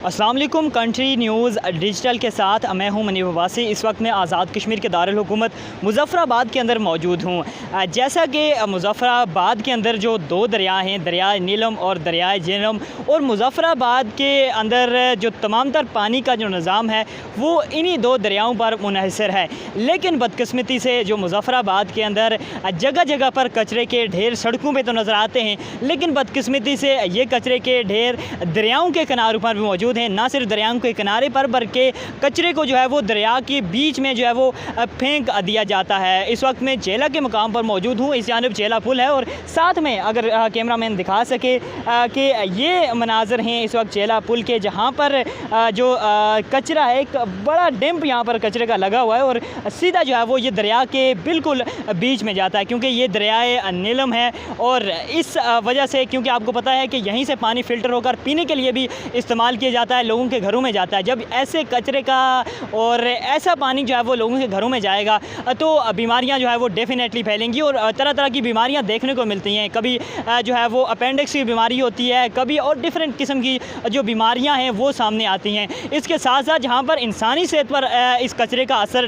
अस्सलाम वालेकुम। Country news digital के साथ मैं हूं मनीब अब्बासी। इस वक्त मैं आज़ाद कश्मीर के दारुल हुकूमत मुज़फ़्फ़राबाद के अंदर मौजूद हूं। जैसा कि मुज़फ़्फ़राबाद के अंदर जो दो दरिया हैं, दरिया नीलम और दरिया झेलम, और मुज़फ़्फ़राबाद के अंदर जो तमाम तर पानी का जो निज़ाम है वो इन्हीं दो दरियाओं पर मुनहसर है। लेकिन बदकिस्मती से जो मुज़फ़्फ़राबाद के अंदर जगह जगह पर कचरे के ढेर सड़कों पर तो नज़र आते हैं, लेकिन बदकिस्मती से ये कचरे के ढेर दरियाओं के किनारों पर भी मौजूद हैं। ना सिर्फ दरियाओं के किनारे पर बल्कि कचरे को जो है वो दरिया के बीच में जो है वो फेंक दिया जाता है। इस वक्त मैं चेला के मुकाम पर मौजूद हूँ। इस जानब चेला पुल है और साथ में अगर कैमरा मैन दिखा सके कि ये मनाजर हैं इस वक्त चेला पुल के, जहाँ पर जो कचरा है, एक बड़ा डैम्प यहाँ पर कचरे का लगा हुआ है और सीधा जो है वो ये दरिया के बिल्कुल बीच में जाता है, क्योंकि ये दरियाए नीलम है। और इस वजह से, क्योंकि आपको पता है कि यहीं से पानी फ़िल्टर होकर पीने के लिए भी इस्तेमाल किया जाता है, लोगों के घरों में जाता है। जब ऐसे कचरे का और ऐसा पानी जो है वो लोगों के घरों में जाएगा तो बीमारियां जो है वो डेफिनेटली फैलेंगी और तरह तरह की बीमारियां देखने को मिलती हैं। कभी जो है वो अपेंडिक्स की बीमारी होती है, कभी और डिफरेंट किस्म की जो बीमारियां हैं वो सामने आती हैं। इसके साथ साथ जहाँ पर इंसानी सेहत पर इस कचरे का असर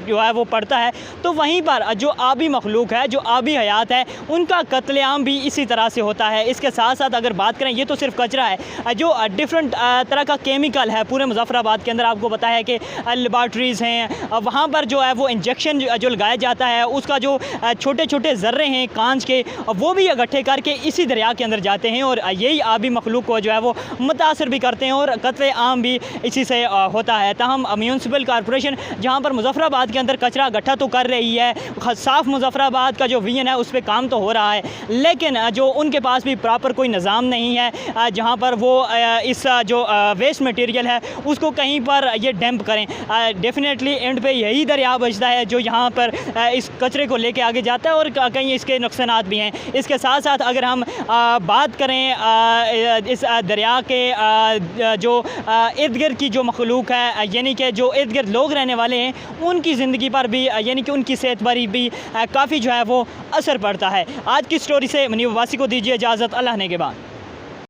जो है वो पड़ता है, तो वहीं पर जो आबी मखलूक है, जो आबी हयात है, उनका कत्लेआम भी इसी तरह से होता है। इसके साथ साथ अगर बात करें, ये तो सिर्फ कचरा है, जो डिफरेंट तरह का केमिकल है पूरे मुज़फ़्फ़राबाद के अंदर। आपको पता है कि लेबॉर्ट्रीज़ हैं, वहाँ पर जो है वो इंजेक्शन जो लगाया जाता है, उसका जो छोटे छोटे ज़र्रे हैं कांच के, वो भी इकट्ठे करके इसी दरिया के अंदर जाते हैं और यही आबी मखलूक को जो है वो मुतासर भी करते हैं और कत्ले आम भी इसी से होता है। ताहम म्यूनसिपल कॉरपोरेशन जहाँ पर मुज़फ़्फ़राबाद के अंदर कचरा इकट्ठा तो कर रही है, साफ़ मुज़फ़्फ़राबाद का जो विजन है उस पर काम तो हो रहा है, लेकिन जो उनके पास भी प्रॉपर कोई निज़ाम नहीं है जहाँ पर वो इस जो वेस्ट मटेरियल है उसको कहीं पर ये डंप करें। डेफिनेटली एंड पे यही दरिया बचता है जो यहाँ पर इस कचरे को लेके आगे जाता है और कहीं इसके नुकसानात भी हैं। इसके साथ साथ अगर हम बात करें इस दरिया के जो इर्द गिर्द की जो मखलूक है, यानी कि जो इर्द गिर्द लोग रहने वाले हैं, उनकी ज़िंदगी पर भी, यानी कि उनकी सेहत पर भी काफ़ी जो है वो असर पड़ता है। आज की स्टोरी से मनीब अब्बासी को दीजिए इजाज़त। अल्लाह ने के बाद।